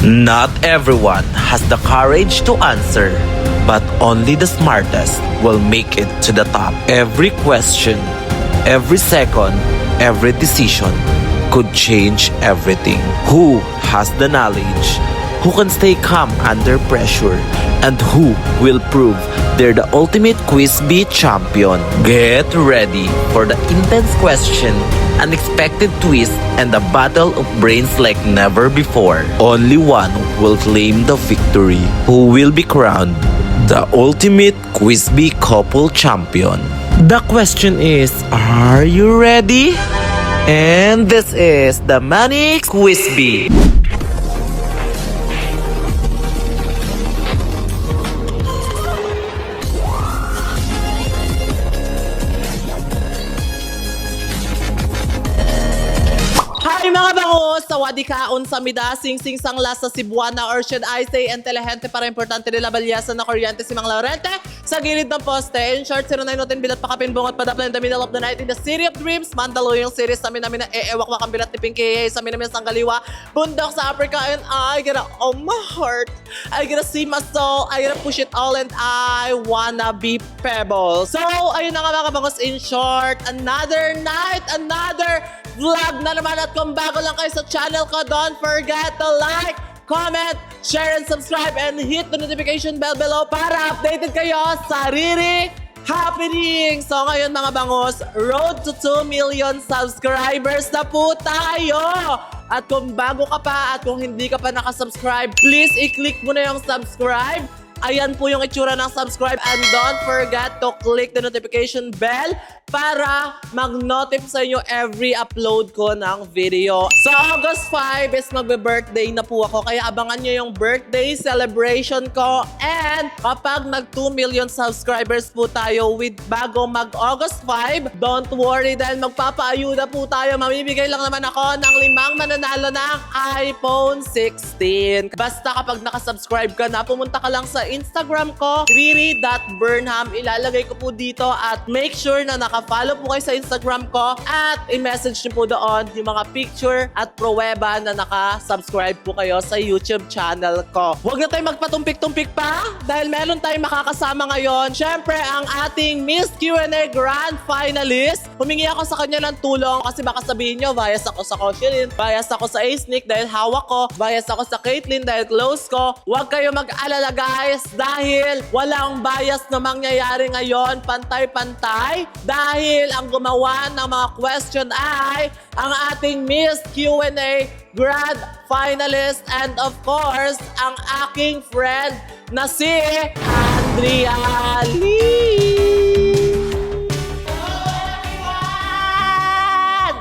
Not everyone has the courage to answer, but only the smartest will make it to the top. Every question, every second, every decision could change everything. Who has the knowledge? Who can stay calm under pressure? And who will prove they're the ultimate Quiz Bee champion? Get ready for the intense question, unexpected twist, and a battle of brains like never before. Only one will claim the victory. Who will be crowned the ultimate Quiz Bee couple champion? The question is, are you ready? And this is the Manix Quiz Bee. Hi mga bango! Sawadi kaon sa mida, sing-sing sangla sa Cebuana, or should I say, intelihente para importante nila balyasan na kuryente si Mang Laurente sa gilid ng poste. In short, 09 natin bilat pakapin bungot padapla in the middle of the night in the City of Dreams. Mandaluyong series sa namin na eewak ang bilat ni Pinky sa namin sang Galiwa. Bundok sa Africa, and I gotta, oh my heart, I gotta see my soul, I gotta push it all, and I wanna be pebble. So, ayun na nga mga bangos, in short, another night, another vlog na naman. At kung bago lang kayo sa channel ko, don't forget to like, comment, share, and subscribe, and hit the notification bell below para updated kayo sa Riri happening. So ngayon mga bangos, road to 2 million subscribers na po tayo. At kung bago ka pa at kung hindi ka pa nakasubscribe, please i-click mo na yung subscribe. Ayan po yung itsura ng subscribe, and don't forget to click the notification bell para mag-notify sa inyo every upload ko ng video. So August 5 is magbe-birthday na po ako, kaya abangan nyo yung birthday celebration ko. And kapag nag 2 million subscribers po tayo with bago mag-August 5, don't worry dahil magpapaayuda po tayo. Mamibigay lang naman ako ng 5 mananalo ng iPhone 16. Basta kapag nakasubscribe ka na, pumunta ka lang sa Instagram ko, riri.burnham. Ilalagay ko po dito, at make sure na naka-follow po kayo sa Instagram ko at i-message niyo po doon yung mga picture at pruweba na naka-subscribe po kayo sa YouTube channel ko. Huwag na tayong magpatumpik-tumpik pa dahil meron tayong makakasama ngayon. Siyempre, ang ating Miss Q&A Grand Finalist. Humingi ako sa kanya ng tulong kasi baka sabihin nyo, bias ako sa Coshelin, bias ako sa Ace-Nick dahil hawak ko, bias ako sa Caitlyn dahil close ko. Huwag kayo mag-alala guys dahil walang bias na mangyayari ngayon, pantay-pantay. Dahil ang gumawa ng mga question ay ang ating Miss Q&A Grand Finalist, and of course, ang aking friend na si Andrea Lee.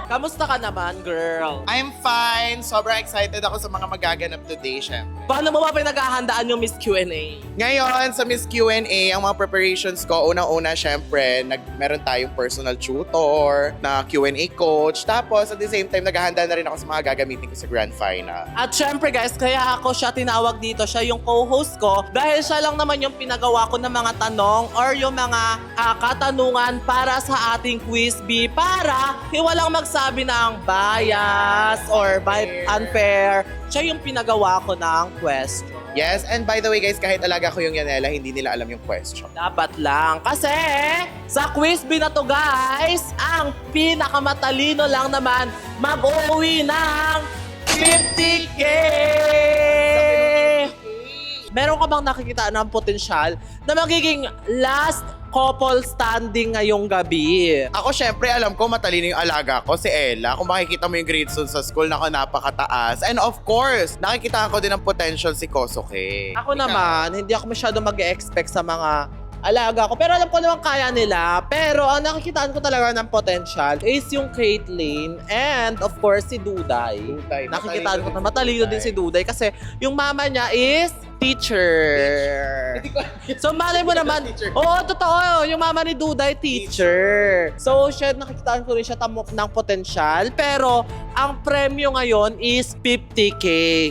Kamusta ka naman, girl? I'm fine. Sobrang excited ako sa mga magaganap today, syempre. Paano mo ba pinaghahandaan yung Miss Q&A? Ngayon, sa Miss Q&A, ang mga preparations ko, unang-una, syempre, meron tayong personal tutor, na Q&A coach. Tapos, at the same time, naghahanda na rin ako sa mga gagamitin ko sa Grand Final. At syempre guys, kaya ako siya tinawag dito, siya yung co-host ko dahil siya lang naman yung pinagawa ko ng mga tanong or yung mga katanungan para sa ating Quiz Bee para walang magsabi ng bias or unfair. Siya yung pinagawa ko ng question. Yes, and by the way guys, kahit alaga ko yung Yanela, hindi nila alam yung question. Dapat lang. Kasi sa Quiz Bee na to guys, ang pinakamatalino lang naman mag-uwi ng 50K! Meron ka bang nakikita ng potensyal na magiging last couple standing ngayong gabi? Ako syempre, alam ko matalino yung alaga ko, si Ella. Kung makikita mo yung grades sa school, napakataas. And of course, nakikita ko din ang potential si Kosuke. Ako naman, hindi ako masyado mag-expect sa mga alaga ko. Pero alam ko naman kaya nila. Pero ang nakikitaan ko talaga ng potential is yung Caitlyn and of course si Duday. Nakikitaan ko na matalino din si Duday kasi yung mama niya is teacher. Hindi ko So, malay mo naman, Teacher. oo, totoo, yung mama ni Duday, teacher. So, siya, nakikitaan ko rin siya ng potensyal. Pero, ang premyo ngayon is 50K.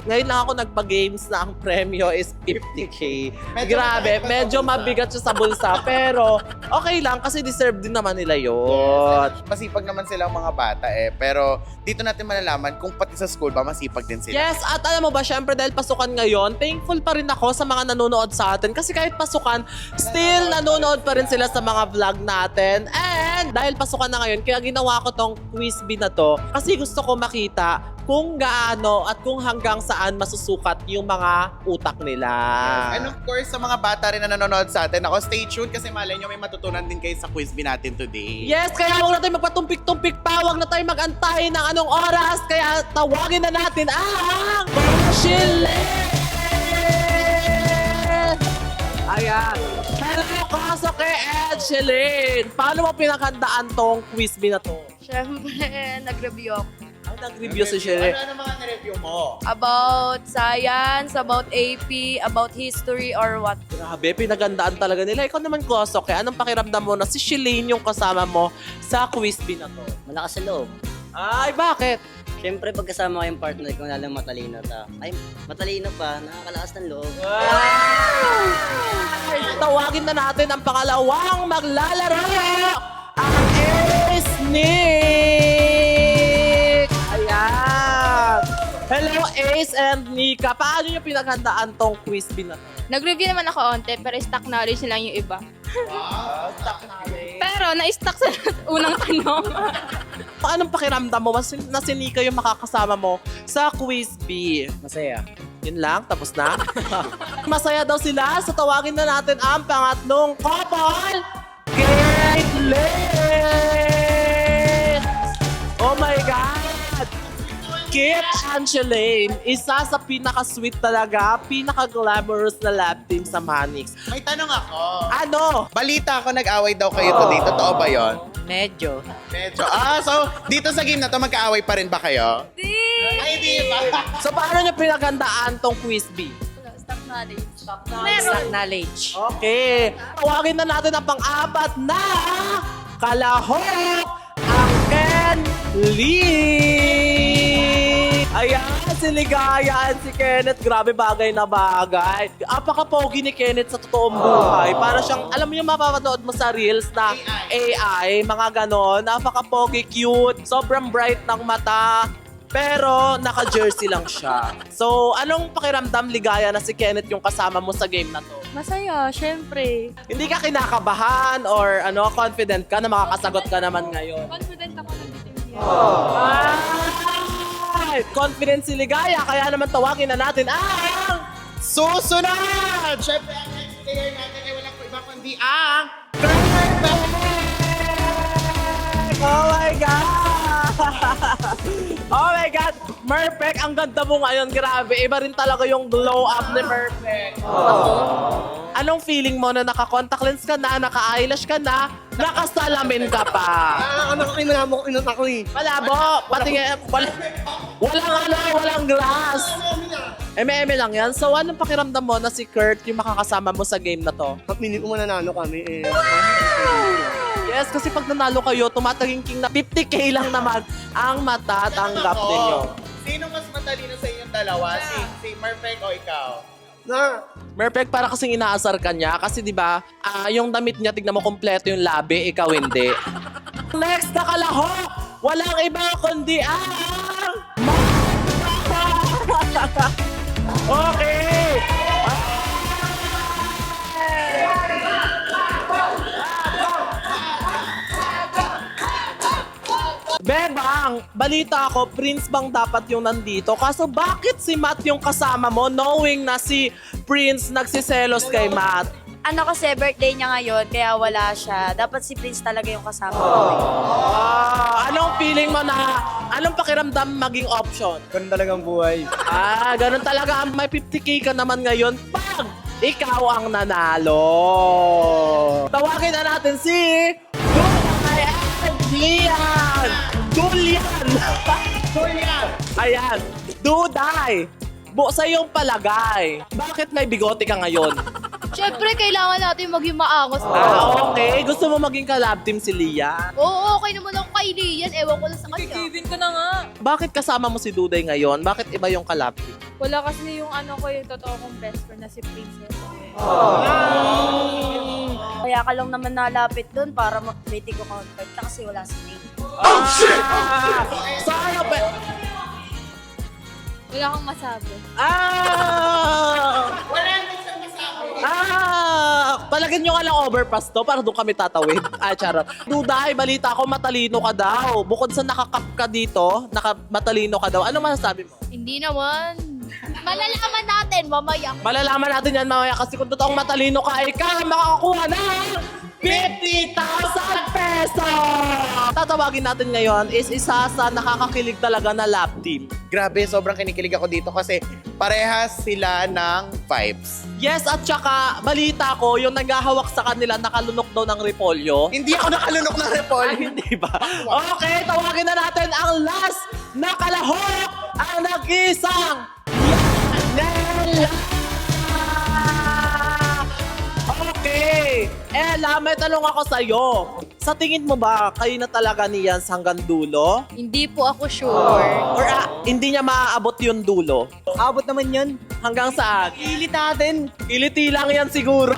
Ngayon lang ako nagpa-games na ang premyo is 50K. Grabe, medyo mabigat siya sa bulsa. Pero, okay lang kasi deserve din naman nila yun. Masipag naman silang mga bata eh. Pero dito natin malalaman kung pati sa school ba masipag din sila. Yes, at alam mo ba, syempre dahil pasukan ngayon, thankful pa rin ako sa mga nanonood sa atin. Kasi kahit pasukan, still nanonood pa rin sila sa mga vlog natin. And dahil pasukan na ngayon, kaya ginawa ko tong quiz bee na to. Kasi gusto ko makita kung gaano at kung hanggang saan masusukat yung mga utak nila. And of course, sa mga bata rin na nanonood sa atin, ako stay tuned kasi malay nyo may matutunan din kayo sa quiz bee natin today. Yes, kaya huwag na tayo magpatumpik-tumpik pa, huwag na tayo mag-antay ng anong oras, kaya tawagin na natin ang Chile! Ayan. Hello, kaso kay Ed Sheilyn. Paano mo pinaghandaan tong quiz bee na to? Siyempre, nag-review ako. Ang nag-review si Sheilyn. Ano mga na-review mo? About science, about AP, about history, or what. Grabe, pinaghandaan talaga nila. Ikaw naman, Kosoke, anong pakiramdam mo na si Sheilyn yung kasama mo sa quiz bee na to? Malakas sa loob. Ay, bakit? Siyempre, pagkasama ko yung partner ko, lalang matalino ta. Ay, matalino pa, nakakalakas ng loob. Ay, tawagin na natin ang pangalawang maglalaro! Ang Ace Nick! Ayan! Hello, Ace and Nika. Paano nyo pinaghandaan tong quiz bee na to? Nag-review naman ako onte, pero stuck knowledge na lang yung iba. Pero na-stuck sa unang tanong. Anong pakiramdam mo na si Nika yung makakasama mo sa quiz bee? Masaya. Yun lang? Tapos na? Masaya daw sila. So tawagin na natin ang pangatlong couple. Great Lakes! Oh my God! Kit and Sheilyn, isa sa pinaka-sweet talaga, pinaka-glamorous na lab team sa Manix. May tanong ako. Ano? Balita ako nag-away daw kayo today. Totoo ba yon? Medyo. Medyo. So dito sa game na to, magka-away pa rin ba kayo? Ay, di ba? So paano nyo pinaghandaan tong quiz bee? Stuck knowledge. Stuck Meron. Okay. Tawagin na natin ang pang-apat na kalahok, ang Ken Lee. Ayan, si Ligaya at si Kenneth. Grabe bagay na bagay. Apaka-pogi ni Kenneth sa totoong buhay. Para siyang, alam mo yung mapapanood mo sa reels na AI, mga ganon. Apaka-pogi, cute, sobrang bright ng mata. Pero naka-jersey lang siya. So, anong pakiramdam, Ligaya, na si Kenneth yung kasama mo sa game na to? Masaya, syempre. Hindi ka kinakabahan or confident ka na makakasagot ka naman ngayon? Confident ako ng detail. Ay! Confident si Ligaya, kaya naman tawagin na natin ang... Susunod! Siyempre, ang next player natin ay walang iba kundi ang... Oh my God! Oh my God! Merpek, ang ganda mo ngayon. Grabe, iba rin talaga yung glow up ni Merpek. Anong feeling mo na naka-contact lens ka na, naka-eyelash ka na, nakasalamin ka pa? Malabo! Pati walang glass. Eme lang yan. So, anong pakiramdam mo na si Kurt yung makakasama mo sa game na to? Piling ko mananalo kami eh. Yes, kasi pag nanalo kayo, tumatagingking na 50K lang naman ang matatanggap ninyo. Sino mas matalino sa inyong dalawa? Si Perfect o ikaw? Na, Merpek, para kasing inaasar ka niya. Kasi di ba yung damit niya, tignan mo kompleto yung labi, ikaw hindi. Next na kalahok, walang iba kundi ang... Okay! Bebang, balita ko, Prince bang dapat yung nandito? Kaso bakit si Matt yung kasama mo knowing na si Prince nagsiselos kay Matt? Ano kasi, birthday niya ngayon, kaya wala siya. Dapat si Prince talaga yung kasama ko. Anong feeling mo na, anong pakiramdam maging option? ganun talagang buhay. Ganun talaga. May 50K ka naman ngayon pag ikaw ang nanalo. Tawagin na natin si Dulian! Ayan, Duday! Sa iyong palagay, bakit may bigote ka ngayon? Siyempre, kailangan natin maging maangos. Okay. Gusto mo maging ka-love team si Lian? Oo, okay naman ako kay Lian. Ewan ko lang sa kanya. Giving ko na nga. Bakit kasama mo si Duday ngayon? Bakit iba yung ka-love team? Wala kasi yung yung totoo kong best friend na si Princess. Kaya ka lang naman nalapit doon para may ko contact na kasi wala si Nate. Sana ba? Wala akong masabi. Palagyan nyo nga lang overpass to para doon kami tatawid. Charot. Duday, balita ko matalino ka daw. Bukod sa nakakap ka dito, matalino ka daw. Ano masasabi mo? Hindi naman. Malalaman natin mamaya. Malalaman natin yan mamaya kasi kung totoong matalino ka, ikaw ang makakakuha ng 50,000 pesos! Tatawagin natin ngayon is isa sa nakakakilig talaga na love team. Grabe, sobrang kinikilig ako dito kasi parehas sila ng vibes. Yes, at saka balita ko, yung naghahawak sa kanila nakalunok daw ng repolyo. Hindi ako nakalunok ng repol. Ay, hindi ba? Okay, tawagin na natin ang last na kalahok, ang nag-isang Nella! Okay. Ella, may tanong ako sa'yo. Sa tingin mo ba, kayo na talaga niyan hanggang dulo? Hindi po ako sure. Or hindi niya maaabot yung dulo? Abot naman yun. Hanggang saan? Ilit natin. Iliti lang yan siguro.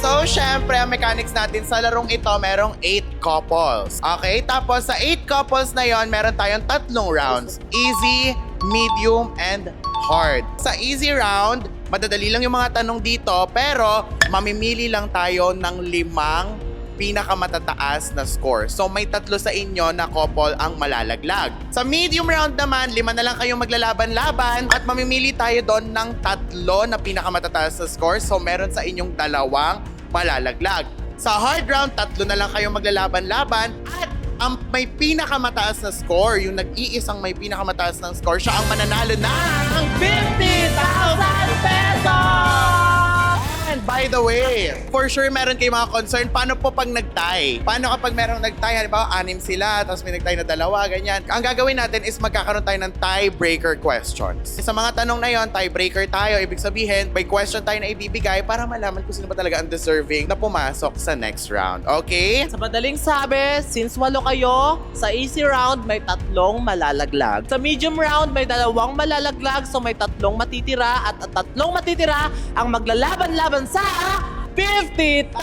So, syempre, ang mechanics natin sa larong ito, merong 8 couples. Okay? Tapos, sa 8 couples na yon, meron tayong 3 rounds. Easy, medium, and hard. Sa easy round, madadali lang yung mga tanong dito, pero mamimili lang tayo ng 5 pinakamatataas na score. So, may 3 sa inyo na couple ang malalaglag. Sa medium round naman, 5 na lang kayong maglalaban-laban at mamimili tayo doon ng 3 na pinakamatataas na score. So, meron sa inyong 2 malalaglag. Sa hard round, 3 na lang kayong maglalaban-laban at ang may pinakamataas na score, yung nag-iisang may pinakamataas ng score, siya ang mananalo ng 50,000 pesos! And by the way, for sure meron kayong mga concern, paano po pag nag-tie? Paano kapag merong nag-tie, halimbawa 6 sila, tapos may nag-tie na 2, ganyan. Ang gagawin natin is magkakaroon tayo ng tiebreaker questions. Sa mga tanong na yon, tiebreaker tayo, ibig sabihin, may question tayo na ibibigay para malaman kung sino ba talaga ang deserving na pumasok sa next round. Okay? Sa madaling sabi, since 8 kayo, sa easy round may 3 malalaglag. Sa medium round may 2 malalaglag, so may 3 matitira at 3 matitira ang maglalaban-laban sa 50,000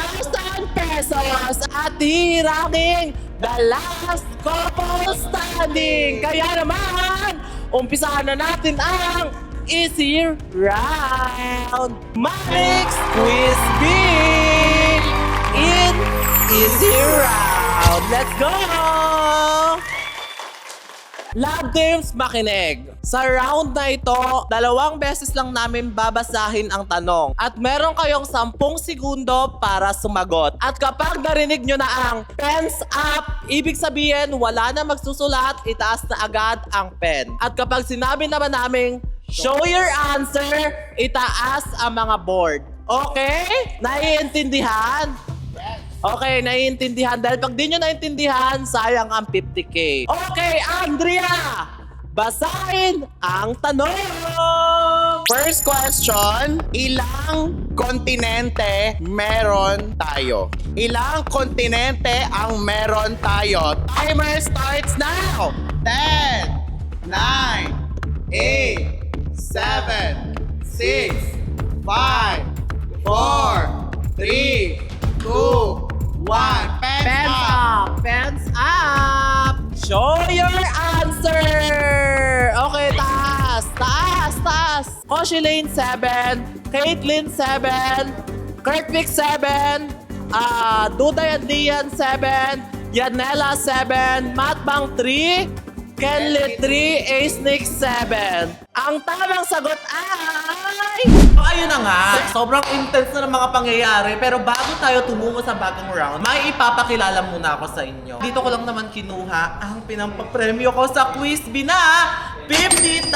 pesos at hirangin the last couple standing. Kaya naman, umpisahan na natin ang easy round. Max Quiz B in easy round. Let's go! Love teams, makinig. Sa round na ito, 2 beses lang namin babasahin ang tanong. At meron kayong 10 segundo para sumagot. At kapag narinig nyo na ang pens up, ibig sabihin wala na magsusulat, itaas na agad ang pen. At kapag sinabi naman namin, show your answer, itaas ang mga board. Okay? Naiintindihan? Okay, naiintindihan. Dahil pag di nyo naiintindihan, sayang ang 50K. Okay, Andrea! Basahin ang tanong! First question, ilang kontinente meron tayo? Ilang kontinente ang meron tayo? Timer starts now! 10, 9, 8, 7, 6, 5, 4, 3, 2, 1. Pens up! Pens up! Show your answer! Okay, taas! Taas! Taas! Koshilane 7, Caitlyn 7, Kirkvic 7, Duday and Dian 7, Yanela 7, Matbang 3, Kenley 3, Ace-Nick 7. Ang tamang sagot ay... ayun na nga, sobrang intense na ng mga pangyayari. Pero bago tayo tumungo sa bagong round, may ipapakilala muna ako sa inyo. Dito ko lang naman kinuha ang pinampapremyo ko sa Quiz B na 50,000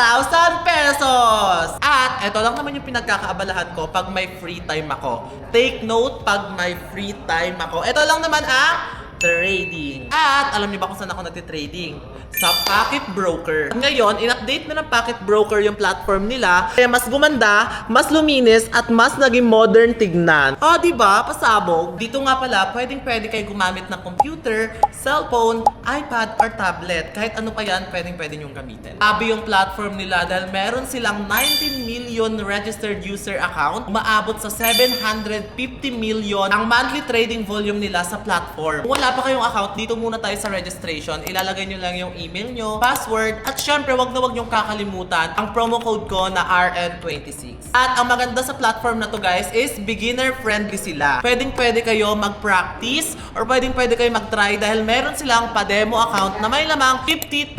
pesos! At ito lang naman yung pinagkakaabalahan ko pag may free time ako. Take note pag may free time ako. Ito lang naman ang trading. At alam niyo ba kung saan ako nagtitrading? Sa Pocket Broker. Ngayon, in-update na ng Pocket Broker yung platform nila. Kaya mas gumanda, mas luminis, at mas naging modern tignan. O, diba? Pasabog. Dito nga pala, pwede kayo gumamit ng computer, cellphone, iPad, or tablet. Kahit ano pa yan, pwede nyong gamitin. Sabi yung platform nila dahil meron silang 19 million registered user account. Umaabot sa 750 million ang monthly trading volume nila sa platform. Kung wala pa kayong account, dito muna tayo sa registration. Ilalagay nyo lang yung email nyo, password, at syempre, wag na wag nyong kakalimutan ang promo code ko na RN26. At ang maganda sa platform na to guys is beginner friendly sila. Pwede kayo mag-practice or pwede kayo mag-try dahil meron silang pa-demo account na may lamang $50,000.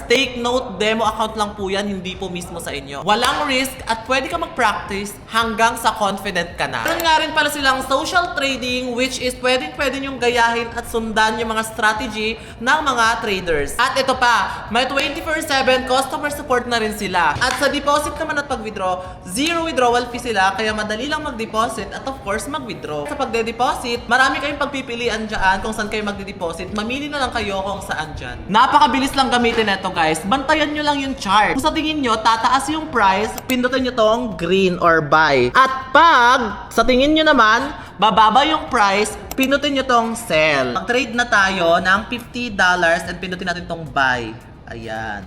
Take note, demo account lang po yan, hindi po mismo sa inyo. Walang risk at pwede ka mag-practice hanggang sa confident ka na. Meron nga rin pala silang social trading which is pwede nyong gayahin at sundan yung mga strategy ng mga traders. At ito pa, may 24/7 customer support na rin sila. At sa deposit naman at pag-withdraw, zero withdrawal fee sila kaya madali lang mag-deposit at of course mag-withdraw. Sa pagde-deposit, marami kayong pagpipilian dyan kung saan kayo magde-deposit. Mamili na lang kayo kung saan dyan. Napakabilis lang gamitin ito guys. Bantayan nyo lang yung chart. Kung sa tingin nyo, tataas yung price, pindutin nyo tong green or buy. At pag sa tingin nyo naman, bababa yung price, pindutin nyo tong sell. Mag-trade na tayo ng $50 and pindutin natin tong buy. Ayan.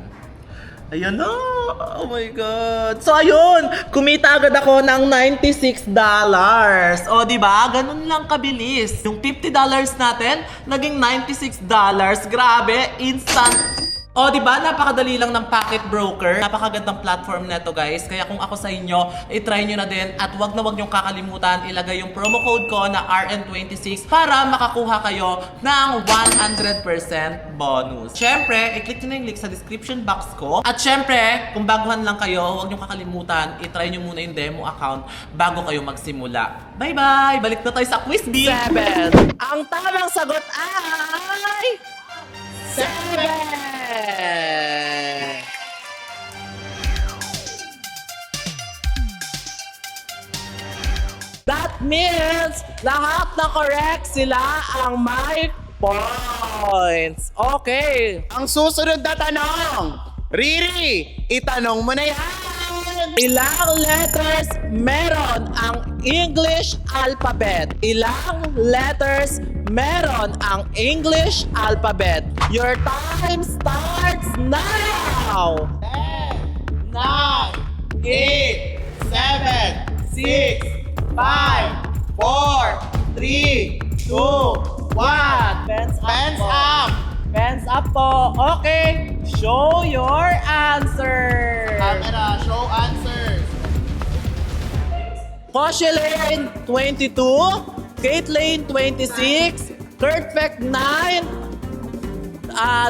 Ayan na! Oh my God! So ayun! Kumita agad ako ng $96. O diba? Ganun lang kabilis. Yung $50 natin, naging $96. Grabe! Instant! O, diba? Napakadali lang ng Pocket Broker. Napakagandang platform neto guys. Kaya kung ako sa inyo, i-try nyo na din. At wag nyong kakalimutan, ilagay yung promo code ko na RN26 para makakuha kayo ng 100% bonus. Syempre, i-click nyo na yung link sa description box ko. At syempre, kung baguhan lang kayo, wag nyong kakalimutan, i-try nyo muna yung demo account bago kayo magsimula. Bye-bye! Balik na tayo sa quiz B! 7. Ang tamang sagot ay... 7! That means lahat na correct sila ang may points. Okay. Ang susunod na tanong, Riri, itanong mo na yan! Ilang letters meron ang English alphabet? Ilang letters meron ang English alphabet? Your time starts now! 10, 9, 8, 7, 6, 5, 4, 3, 2, 1. Pens Hands po. up! Pens up po. Okay. Show your answer. Camera, show answers. Koshelane, 22. Caitlyn, 26. Perfect 9.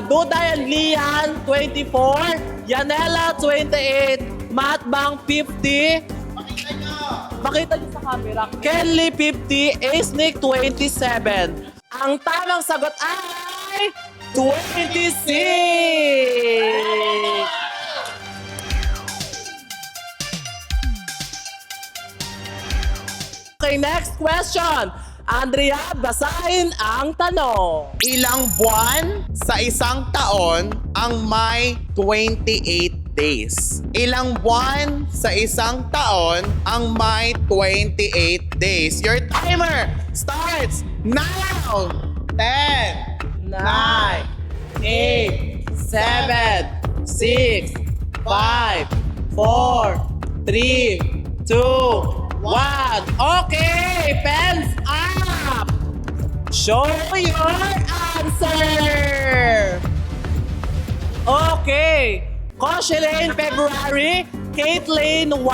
Duday and Lian, 24. Yanela, 28. Matbang, 50. Pakita nyo! Makita niyo sa camera. Kelly, 50. Ace-Nick, 27. Ang tamang sagot ay 26! Okay, next question. Andrea, basahin ang tanong. Ilang buwan sa isang taon ang may 28 days? Ilang buwan sa isang taon ang may 28 days? Your timer starts now! 10, 9, 8, 7, 6, 5, 4, 3, 2, 1. Okay, pens up! Show your answer! Okay. Koshelane, February. Caitlyn, 1.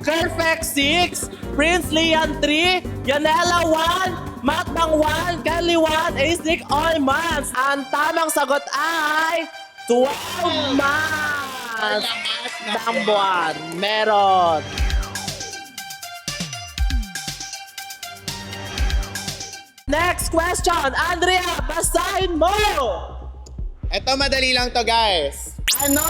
Perfect, 6. Prince Lian, 3. Yanela, 1. Matbang 1, Kelly 1, Ace-Nick all months. Ang tamang sagot ay 12 months ng buwan. Meron. Next question, Andrea, basahin mo! Ito madali lang to guys. Ano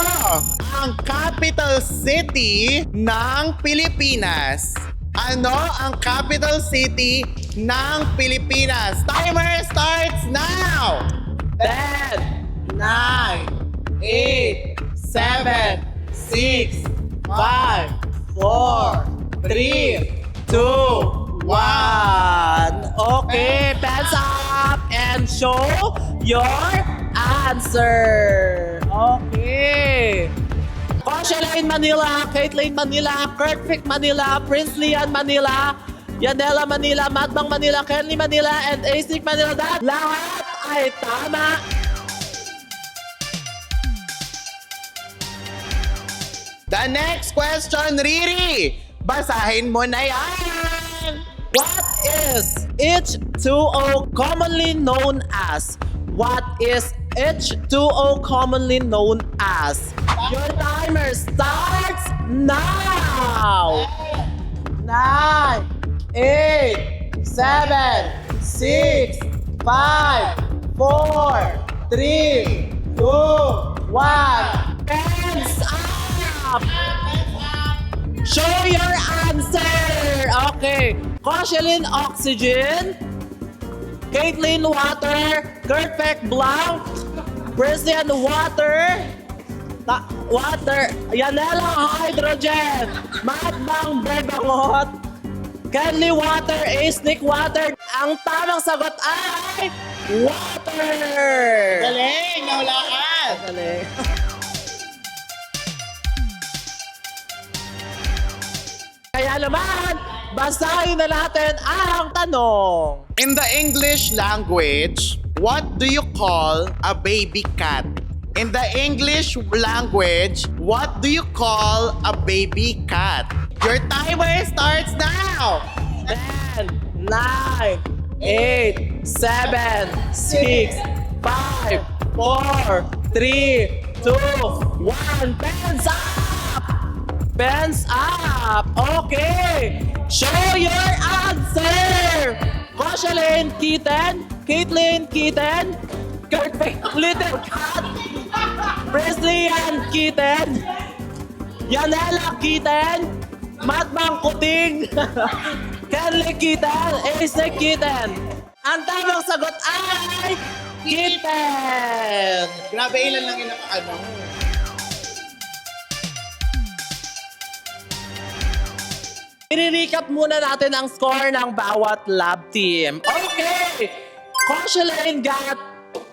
ang capital city ng Pilipinas? Ano ang capital city ng Pilipinas? Timer starts now! 10, 9, 8, 7, 6, 5, 4, 3, 2, 1. Okay, pants up and show your answer. Okay. Coachella Manila, Caitlin Manila, Kurt Vic Manila, Prince Lian Manila, Yanela Manila, Madbang Manila, Kenly Manila, and Asik Manila. Lahat ay tama. The next question, Riri! Basahin mo na yan! What is H2O commonly known as? What is H2O commonly known as? Your timer starts now! 9, 8, 7, 6, 5, 4, 3, 2, 1. Hands up! Show your answer! Okay. Cauchelin Oxygen, Caitlin Water, Kurt Peck Blanc, Brazilian Water, Water, Yanela Hydrogen, Madbang Bergamot, Kenly Water, Asnik Water. Ang tamang sagot ay water! Galing! Nahulaan! Galing. Kaya naman, basahin na natin ang tanong. In the English language, what do you call a baby cat? In the English language, what do you call a baby cat? Your timer starts now! 10, 9, 8, 7, 6, 5, 4, 3, 2, 1. Pens up! Pens up! Okay! Show your answer! Cauchelin Kitten, Caitlin Kitten, Kurt Vic Little Cat, Brazilian Kitten, Yanela Kitten, Madbang Kuting, Kenly Kitten, Asik Kitten. Ang tamang sagot ay Kitten! Grabe, ilan lang yung ano. I-recap muna natin ang score ng bawat lab team. Okay! Cauchelin got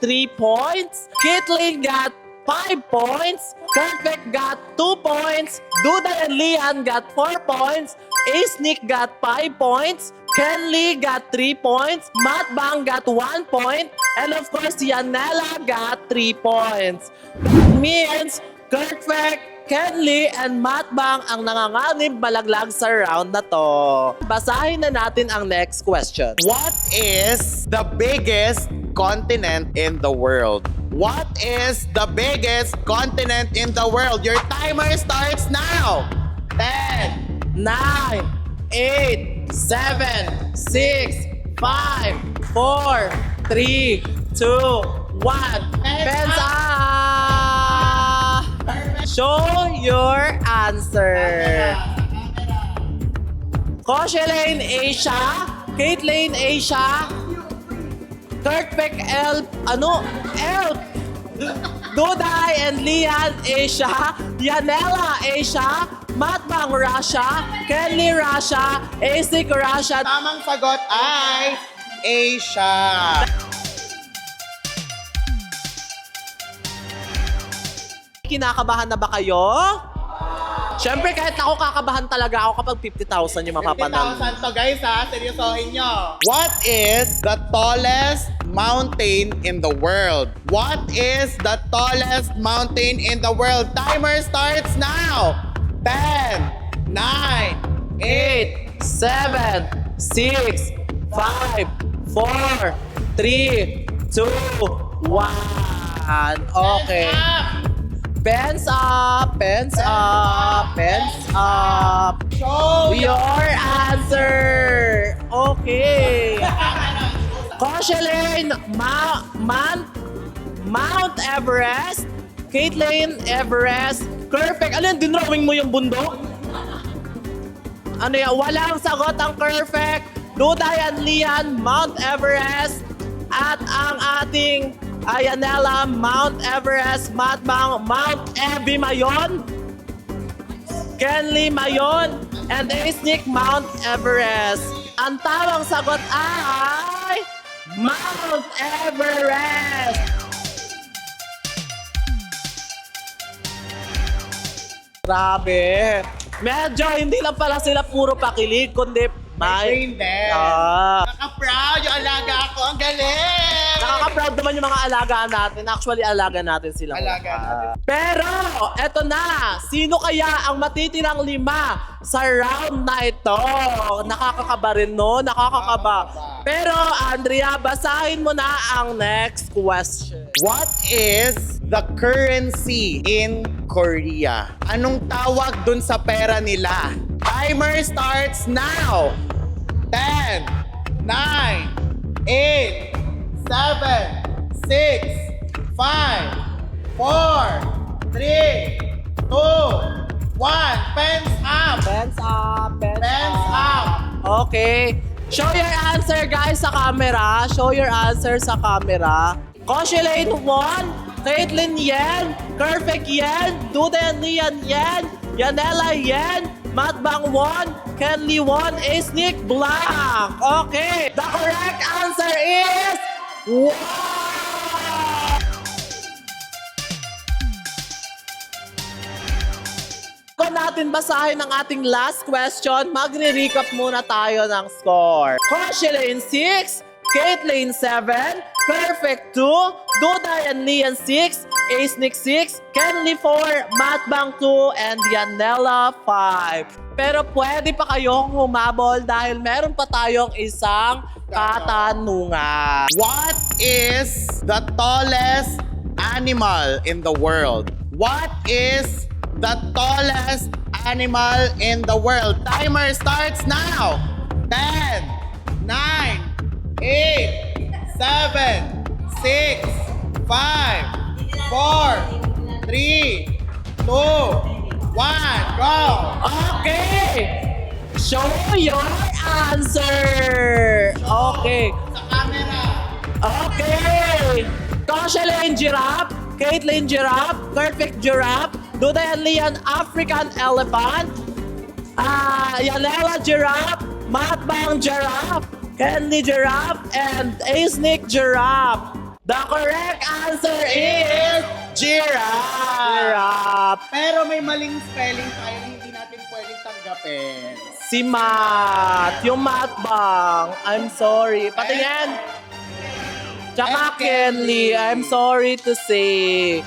3 points. Caitlin got 5 points. Kurt got 2 points. Duda and Lian got 4 points. Asnik got 5 points. Kenly got 3 points. Matbang got 1 point. And of course, Yanela got 3 points. That means Kurt Kenly and Matbang ang nanganganib balaglag sa round na to. Basahin na natin ang next question. What is the biggest continent in the world? What is the biggest continent in the world? Your timer starts now! 10, 9, 8, 7, 6, 5, 4, 3, 2, 1. Pens up! Show your answer. Cauchelin Asia, Caitlin Asia, Kurt Peck Elp, Duday and Lian Asia, Yanela Asia, Matbang Russia, Kenly Russia, Asik Russia. tamang sagot ay Asia. Kinakabahan na ba kayo? Siyempre, kahit ako kakabahan talaga ako kapag 50,000 yung mapapanalo. 50,000 to guys ha, seryosohin nyo. What is the tallest mountain in the world? What is the tallest mountain in the world? Timer starts now! 10, 9, 8, 7, 6, 5, 4, 3, 2, 1. Okay. Pens up, pens up, pens up. Show Your answer. Okay. Cauchelin Mount Everest, Caitlin Everest, Perfect. Ano yan, dinrawing mo yung bundok? Ano yan, walang sagot ang perfect. Duday and Lian, Mount Everest. At ang ating Ayanela, Mount Everest. Matbang, Mount Ebi Mayon. Kenly Mayon. And Aisnik, Mount Everest. Ang tamang sagot ay Mount Everest. Grabe. Medyo hindi lang pala sila puro pakilig, kundi may... Naka-proud yung alaga ko. Ang galing! Nakaka-proud naman yung mga alagaan natin. Actually, alaga natin sila. Alaga natin. Pero, eto na. Sino kaya ang matitirang 5 sa round na ito? Nakakakaba rin, no? Nakakakaba. Pero, Andrea, basahin mo na ang next question. What is the currency in Korea? Anong tawag dun sa pera nila? Timer starts now! 10, 9, 8, 7, 6, 5, 4, 3, 2, 1. Pens up! Pens up, Pens up! Okay. Show your answer, guys, sa camera. Show your answer sa camera. Koshilain 1, Caitlyn Yen, Perfect Yen, Duda and Lian Yen, Yanela Yen, Matbang 1, Kenly 1, Aisnik Blanc. Okay. The correct answer is... Wow! Kung natin basahin ang ating last question, magre-recap muna tayo ng score. Koshilain 6, Caitlyn 7, Perfect 2, Duday and Lian 6, Aisnik 6, Kenly 4, Matbang 2, and Yanela 5. Pero pwede pa kayong humabol dahil meron pa tayong isang katanungan. What is the tallest animal in the world? What is the tallest animal in the world? Timer starts now. 10, 9, 8, 7, 6, 5, 4, 3, 2, 1, go! Okay! Show your answer! Okay. Sa camera. Okay! Koshilain Giraffe, Caitlyn Giraffe, Perfect Giraffe, Duday and Lian African Elephant, Yanela Giraffe, Matbang Giraffe, Kenly Giraffe, and Aisnik Giraffe. The correct answer is giraffe. Pero may maling spelling tayo na hindi natin pwedeng tanggapin. Si Matt, yung Matbang. I'm sorry. Patingin. Tsaka Kenly, I'm sorry to say.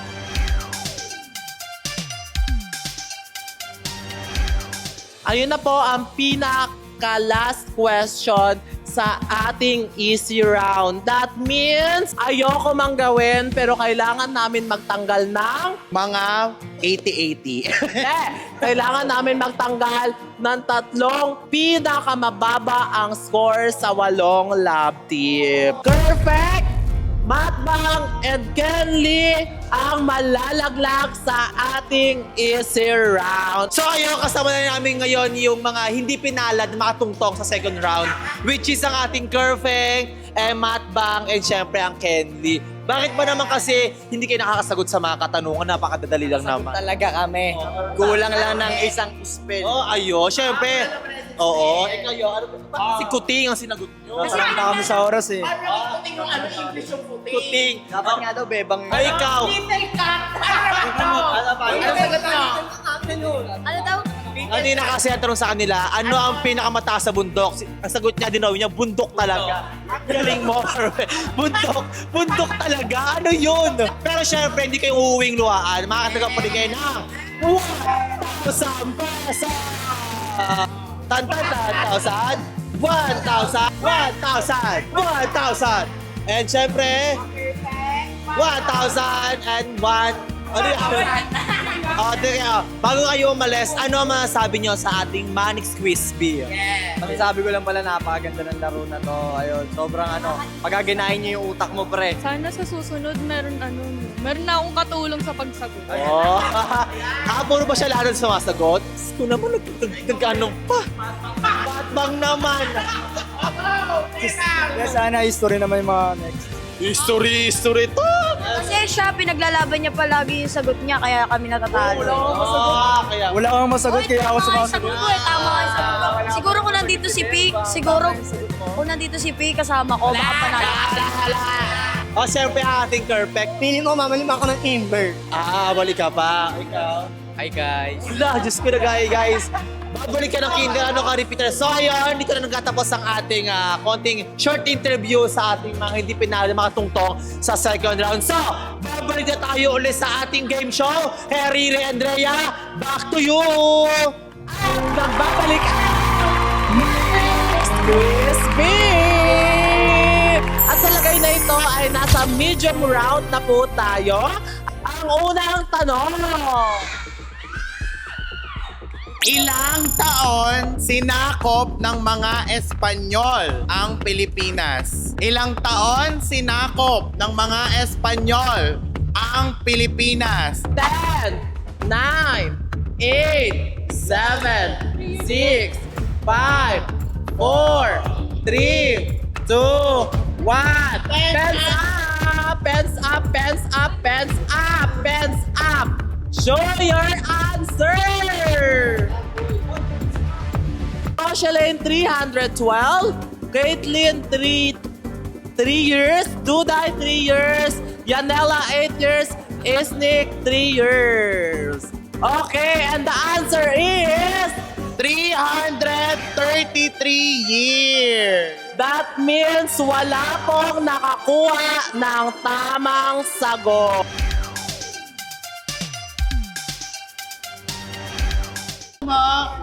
Ayun na po ang pinaka-last question sa ating easy round. That means, ayoko mang gawin pero kailangan namin magtanggal ng... Mga 80-80. Kailangan namin magtanggal ng 3 pinakamababa ang score sa 8 lab team. Perfect! Matbang and Kenly ang malalaglag sa ating easy round. So ayun, kasama na namin ngayon yung mga hindi pinalad na makatungtong sa second round, which is ang ating Kerfeng, Matbang, and syempre ang Kenly. Bakit ba naman kasi hindi kayo nakakasagot sa mga katanungan? Napakadadali lang naman. Talaga kami. Kulang lang ng isang spell. Oh, ayun, syempre. Oo. Eh kayo, ano ba? Si Kuting ang sinagot nyo. Parang na kami sa oras eh. Kuting. Dapat nga daw, bebang. Ay, ikaw. Ano daw? Kanina kasi ang tanong sa kanila, ano ang pinakamataas sa bundok? Ang sagot niya din daw niya, bundok talaga. Galing mo. Bundok talaga. Ano yun? Pero syempre, hindi kayo uuwing luhaan. Makakatagal pa rin kayo na. Tan-tan-tan-1,000. 1,000. And syempre, 1,001. Ano yun? Bago kayo umalis, ano ang masasabi nyo sa ating Manix Crispy? Masasabi ko lang pala, napakaganda ng laro na to. Ayun, sobrang pagaganahin niyo yung utak mo, pre. Sana sa susunod meron na akong katulong sa pagsagot. Oh. Puro ba siya lahat ng sumasagot? Kung naman nagkaanong pa. Batbang naman. Kaya sana history naman yung mga next. History to! Kasi siya, pinaglalaban niya palagi yung sagot niya, kaya kami natatalo. Kaya... Wala kang masagot kaya ako Tama yung sumasagot. sagot ko eh, tama nga yung sagot ko. Siguro kung nandito si P, kung nandito si P, kasama ko, baka panalo. O, siyempre ang ating perfect. Pili mo, mamalima ako ng Amber. Balik ka pa. Ikaw. Hi guys. Wala, Diyos ko na guys. Babalik ka ng kinder, ano ka, repeater. So ayun, dito na nagtatapos ang ating konting short interview sa ating mga hindi pinali, mga tungtong sa second round. So, babalik na tayo ulit sa ating game show. Hey, Riri, Andrea, back to you! Ang nagbabalik Next Crispy! At sa lagay na ito ay nasa medium round na po tayo. Ang unang tanong. Ilang taon sinakop ng mga Espanyol ang Pilipinas? Ilang taon sinakop ng mga Espanyol ang Pilipinas? 10, 9, 8, 7, 6, 5, 4, 3, 2, 1. Pens up! Pens up! Pens up! Pens up! Pens up! Show your answer! Rochelle 312, Caitlyn 3 years, Duday 3 years, Yanela 8 years, Isnik 3 years. Okay, and the answer is 333 years. that means wala pong nakakuha ng tamang sagot.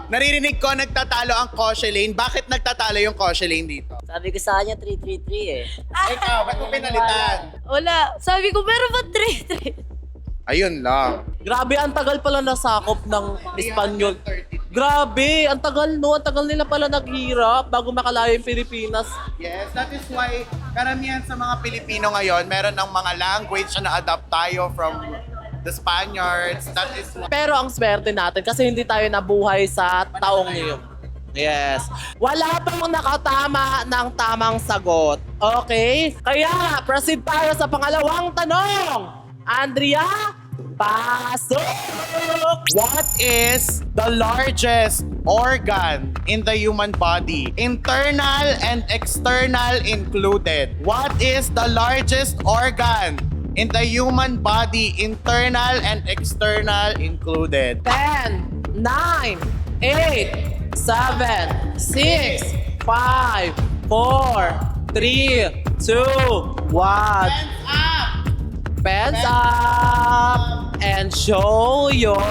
Naririnig ko nagtatalo ang Coshelane. Bakit nagtatalo yung Coshelane dito? Sabi ko sa kanya 333 eh. Ikaw, ba't mo pinalitan? Wala. Sabi ko, meron ba 3-3? Ayun lang. Grabe, ang tagal pala nasakop ng Espanyol. Grabe, ang tagal no. Ang tagal nila pala naghirap bago makalayo yung Pilipinas. Yes, that is why karamihan sa mga Pilipino ngayon, meron ng mga language na na-adapt tayo from the Spaniards. That is why. Pero ang swerte natin kasi hindi tayo nabuhay sa taong yun. Yes. Wala pang nakatama ng tamang sagot. Okay? Kaya, proceed tayo sa pangalawang tanong. Andrea, pasok! What is the largest organ in the human body? Internal and external included. What is the largest organ in the human body? Internal and external included. 10, 9, 8, 7, 6, 5, 4, 3, 2, 1. Pens up and show your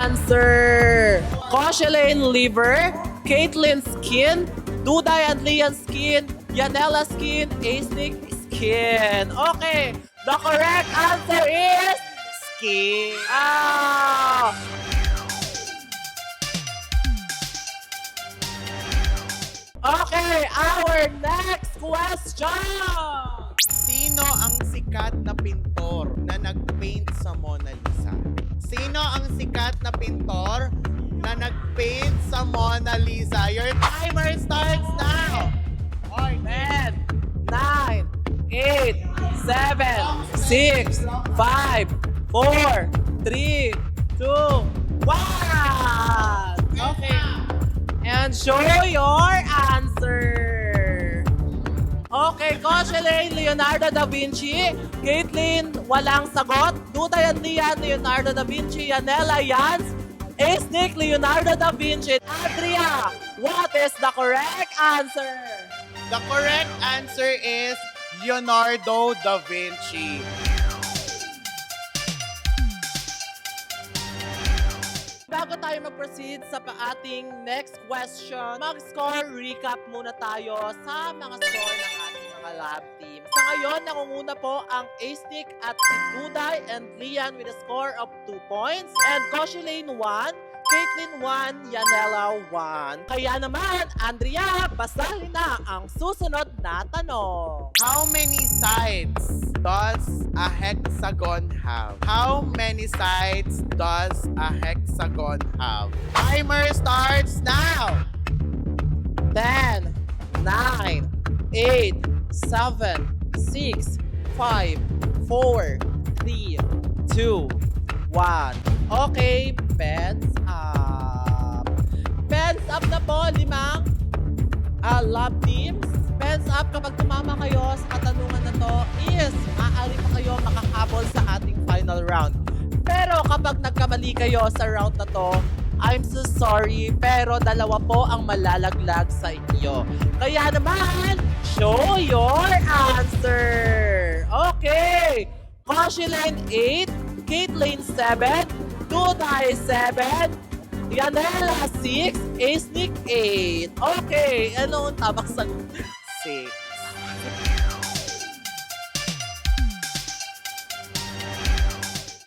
answer. Coshelane liver, Caitlyn skin, Duday and Lian skin, Yanela skin, Asnik skin. Okay, the correct answer is Skin. Okay, our next question. Sino ang sikat na pintor na nag-paint sa Mona Lisa? Sino ang sikat na pintor na nag-paint sa Mona Lisa? Your timer starts now! 10, 9, 8, 7, 6, 5, 4, 3, 2, 1. Okay. And show your answer. Okay, Coshelane, Leonardo da Vinci. Caitlyn, walang sagot. Duday and Lian, Leonardo da Vinci. Yanela, Yans. Isnik, Leonardo da Vinci. Andrea, what is the correct answer? The correct answer is Leonardo da Vinci. Bago tayo mag-proceed sa ating next question, mag-score recap muna tayo sa mga score ng ating mga lab team. Sa ngayon, nangunguna po ang Asnik at si Duday and Lian with a score of 2 points. And Coshelane 1, Caitlyn 1, Yanela 1. Kaya naman, Andrea, basahin na ang susunod na tanong. How many sides does a hexagon have? How many sides does a hexagon have? Timer starts now! 10, 9, 8, 7, 6, 5, 4, 3, 2, 1. Okay, pens up. Pens up na po, 5 love teams. Pens up kapag tumama kayo sa katanungan na to is maaari pa kayo makahabol sa ating final round. Pero kapag nagkamali kayo sa round na to, I'm so sorry, pero 2 po ang malalaglag sa inyo. Kaya naman, show your answer! Okay! Koshi Lane 8, Kate Lane 7, Duday 7, Yanela 6, Ace-Nick 8. Okay, ano ang tamang sagot? 6.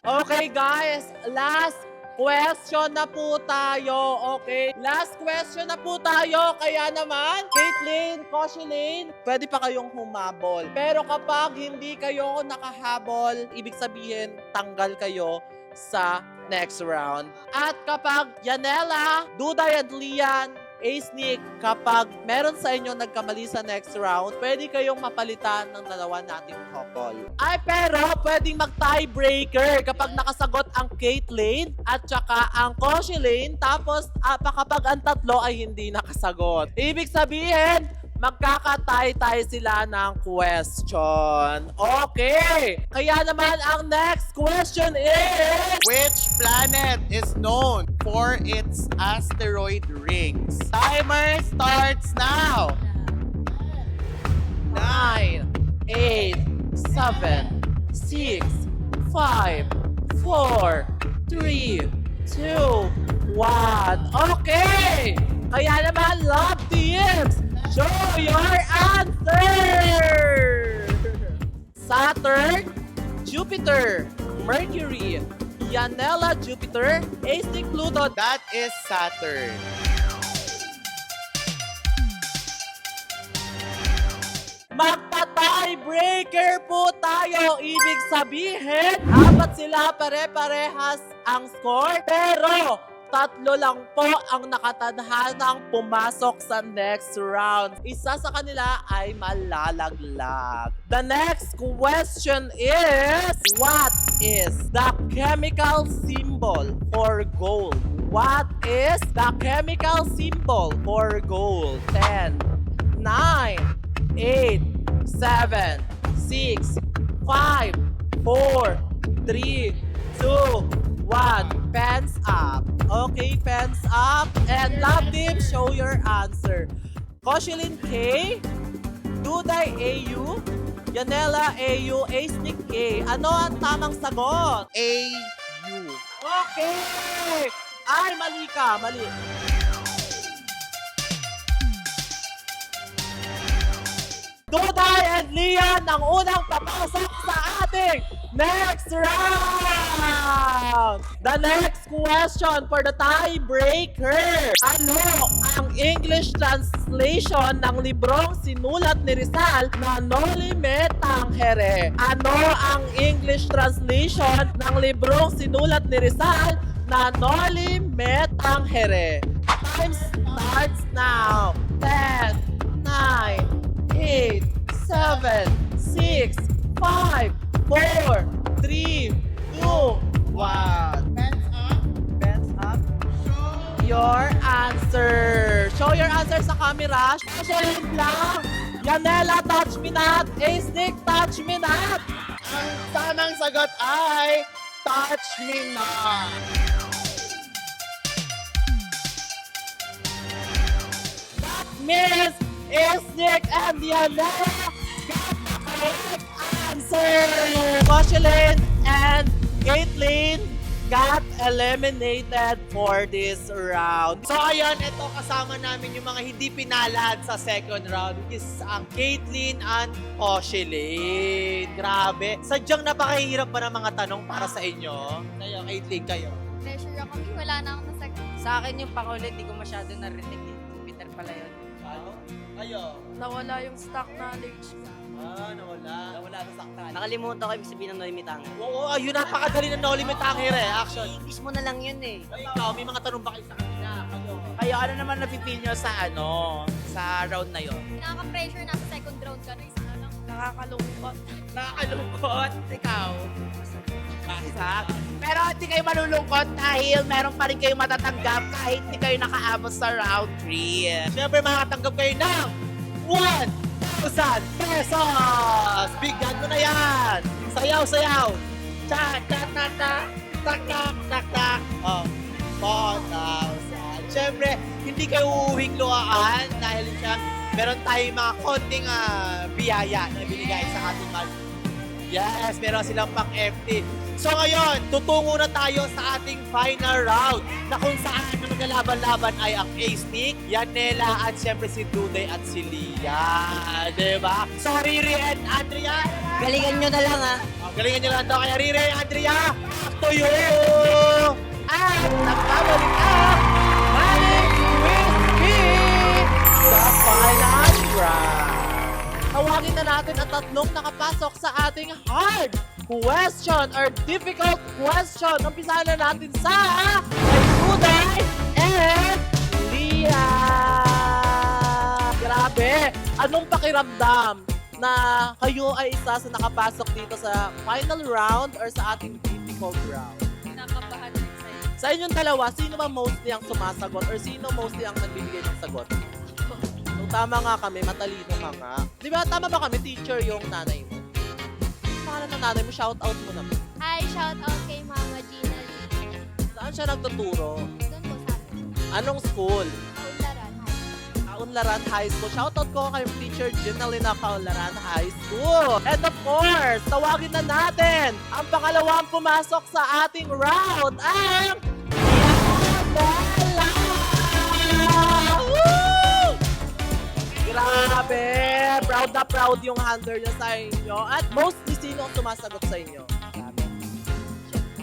Okay guys, last question na po tayo, okay? Last question na po tayo, kaya naman, Caitlyn, Koshi Lane, pwede pa kayong humabol. Pero kapag hindi kayo nakahabol, ibig sabihin, tanggal kayo sa next round. At kapag Yanela, Duday at Lian, Ace-Nick, kapag meron sa inyo nagkamali sa next round, pwede kayong mapalitan ng 2 nating couple. Ay, pero pwedeng mag-tiebreaker kapag nakasagot ang Kate Lane at saka ang Koshi Lane, tapos kapag ang 3 ay hindi nakasagot. Ibig sabihin, magkakatay-tay sila ng question. Okay! Kaya naman ang next question is... Which planet is known for its asteroid rings? Timer starts now! 9, 8, 7, 6, 5, 4, 3, 2, 1. Okay! Kaya naman, love teams, show your answer! Saturn, Jupiter, Mercury, Yanela, Jupiter, Ace-Nick, Pluto. That is Saturn. Magpa-tiebreaker po tayo. Ibig sabihin, apat sila pare-parehas ang score. Pero 3 lang po ang nakatadhanang pumasok sa next round. Isa sa kanila ay malalaglag. The next question is, what is the chemical symbol for gold? What is the chemical symbol for gold? 10, 9, 8, 7, 6, 5, 4, 3, 2, 1. Pens up. Okay, pens up. And love team, show your answer. Koshilin K, Duday AU, Yanela AU, Ace-Nick K. Ano ang tamang sagot? A-U. Okay! Ay, mali ka, mali. Duday and Lian ang unang papasok sa ating next round! The next question for the tiebreaker. Ano ang English translation ng librong sinulat ni Rizal na Noli Me Tangere? Ano ang English translation ng librong sinulat ni Rizal na Noli Me Tangere? Time starts now. 10, 9, 8, 7, 6, 5, 4, 3, 2, 1. Pens up. Pens up. Your answer. Show your answer sa camera. Share lang. Yanela, touch me not. Ace-Nick, touch me not. Ang tamang sagot ay touch me not. Miss Ace-Nick and Yanela got the correct answer. Koshilin and Caitlyn got eliminated for this round. So ayun, ito kasama namin yung mga hindi pinalad sa second round, which is ang Caitlyn and Koshi Lane. Grabe. Sadyang napakahirap ba ng mga tanong para sa inyo? Kayo, Caitlyn, kayo. Pressure ako. Wala na akong nasagot. Sa akin yung pangulit, di ko masyado narinig. Peter pala yun. Kayo. Nawala yung stock knowledge. Nawala. Nawala na saktan. Nakalimutan ko ibig sabihin ng Noy Mitang. Oo, ayun, napakadali na Noli Me Tangere. Action. English mo na lang yun eh. Ikaw, may mga tanong ba kayo sa kanila? Kayo. Kayo, ano naman napipil nyo sa sa round na yon? Nakaka-pressure na sa second round ka na isa na lang. Nakakalungkot. Nakakalungkot. Ikaw? Basag. Pero hindi kayo malulungkot dahil meron pa rin kayong matatanggap kahit hindi kayo nakaabot sa round 3. Siyempre makakatanggap kayo ng 1,000 pesos! Bigyan mo na yan! Sayaw, sayaw! Cha, cha, ta, ta, tak, tak, tak, tak. Oh, 4,000. Siyempre, hindi kayo uuwing luhaan dahil siya meron tayong mga konting biyaya na binigay sa ating mahal. Yes, meron silang pang-empty. So ngayon, tutungo na tayo sa ating final round na kung saan ang maglalaban-laban ay ang Ace-Nick, Yanela, at siyempre si Duday at si Lia. Diba? So Riri and Andrea, Galingan nyo na lang ha. galingan nyo lang daw. Kaya Riri and Andrea, back to you! At nagbabalik ang Manic Whiskey sa final round. Tawagin na natin ang tatlong nakapasok sa ating hard question or difficult question. Umpisahan na natin sa Duday and Lia. Grabe! Anong pakiramdam na kayo ay isa sa nakapasok dito sa final round or sa ating difficult round? Nakabahan din sa'yo. Sa inyong dalawa, sino ba mostly ang sumasagot or sino mostly ang nagbibigay ng sagot? So, tama nga kami, matalino ka nga. Di ba, tama ba kami, teacher, yung nanay mo? Pangalan ng nanay mo, shout out mo naman. Hi, shout out kay Mama Gina Lee. Saan siya nagtuturo? Doon po sa amin. Anong school? Kaunlaran. Kaunlaran High School. Shoutout ko kay Teacher Ginalina Kaunlaran High School. And of course, tawagin na natin ang pangalawang pumasok sa ating round, ang Yanela! Woo! Grabe! Proud na proud yung hander niya sa inyo. At mostly, sino ang sumasagot sa inyo?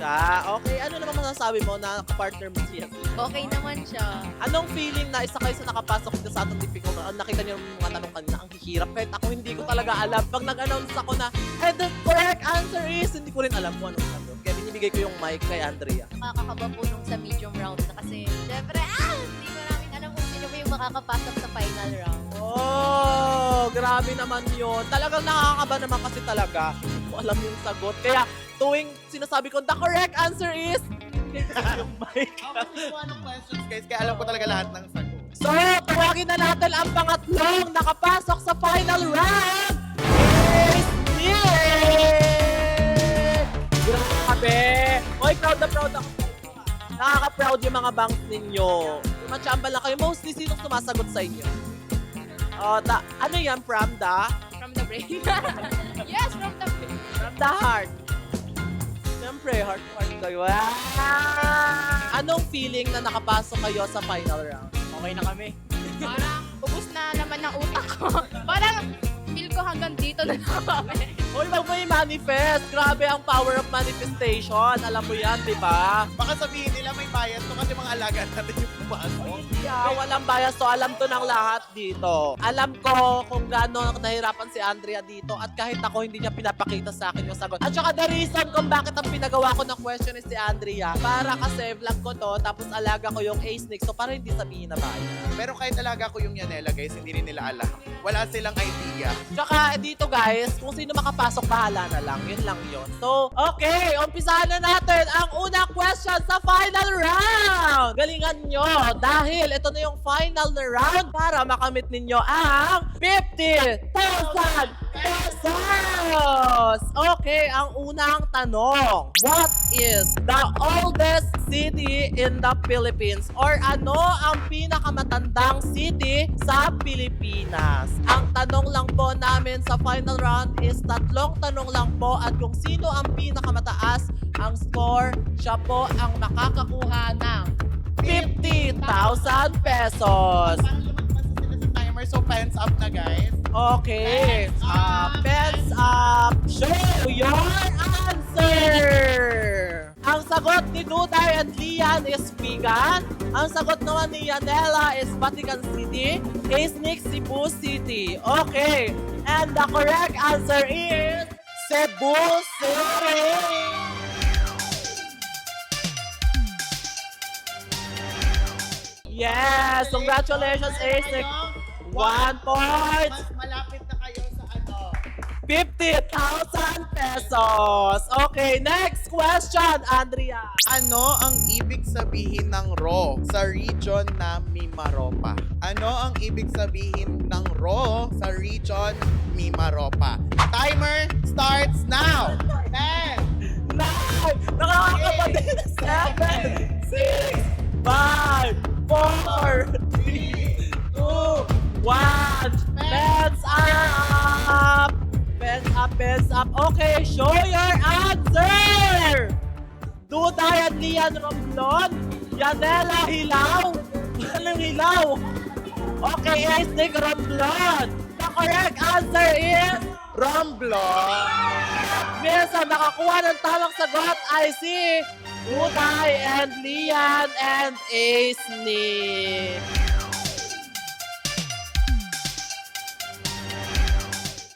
Okay, ano naman masasabi mo na partner mo siya? Okay naman siya. Anong feeling na isa kayo sa nakapasok dito sa ating difficult round? Nakita niyo yung mga tanong kanina, ang hihirap. Kahit ako hindi ko talaga alam. Pag nag-announce ako na, and the correct answer is, hindi ko rin alam kung anong sagot. Kaya binibigay ko yung mic kay Andrea. Makakaba po nung sa medium round na kasi, syempre, hindi ko namin alam kung sino ba yung makakapasok sa final round. Oh, grabe naman yun. Talagang nakakaba naman kasi talaga. Hindi ko alam yung sagot. Kaya tuwing sinasabi ko, the correct answer is, yung mic. Anong questions, guys? Kaya alam ko talaga lahat ng sagot. So, tawagin na natin ang pangatlong nakapasok sa final round. Is Nick! Grabe! Oy, proud na proud ako. Nakaka-proud yung mga banks ninyo. Matsamba lang kayo. Mostly, sinong sumasagot sa inyo? Ano yan? From the? From the brain. Yes, from the brain. From the heart. Siyempre, heart kayo. Anong feeling na nakapasok kayo sa final round? Okay na kami. Parang ubus na naman ng utak ko. Parang feel ko hanggang dito na lang kami. Uy, wag mo i-manifest. Grabe ang power of manifestation. Alam mo yan, di ba? Baka sabihin nila may bias to kasi mga alaga natin yung pumasok. Yeah, walang bias to. Alam to ng lahat dito. Alam ko kung gaano nahirapan si Andrea dito at kahit ako hindi niya pinapakita sa akin yung sagot. At saka the reason kung bakit ang pinagawa ko ng question is si Andrea. Para kasi vlog ko to, tapos alaga ko yung Ace-Nick. So para hindi sabihin na bias. Pero kahit alaga ko yung Yanela, guys, hindi rin nila alam. Wala silang idea. Tsaka dito guys, kung sino makapasok, bahala na lang. Yun lang yun. So, okay, umpisahan na natin ang unang question sa final round. Galingan nyo dahil ito na yung final na round para makamit ninyo ang 50,000 pesos! Okay, ang unang tanong. What is the oldest city in the Philippines? Or ano ang pinakamatandang city sa Pilipinas? Ang tanong lang po namin sa final round is tatlong tanong lang po at kung sino ang pinakamataas ang score, siya po ang makakakuha ng 50,000 pesos. Parang lumagpas na sila sa timer, so pens up na, guys. Okay. Pens up. Show your answer. Ang sagot ni Duday and Lian is Vigan. Ang sagot naman ni Yanela is Vatican City. Ace-Nick, Cebu City. Okay. And the correct answer is Cebu City. Yes! Congratulations, Ace-Nick. 1 point. Mas malapit na kayo sa ano. 50,000 pesos. Okay, next question, Andrea. Ano ang ibig sabihin ng RO sa region na Mimaropa? Ano ang ibig sabihin ng RO sa region Mimaropa? Timer starts now! 10, 9, nakakapatid na 7, 6, 5, 4, 3, 2, 1. Pens up! Pens up. Okay, show your answer! Duday at Lian Romblon. Yanela Hilaw. Anong Hilaw? Okay, Nick Romblon. The correct answer is Romblon! Miss, ang nakakuha ng tamang sagot ay si Duday and Lian and Ace Nick.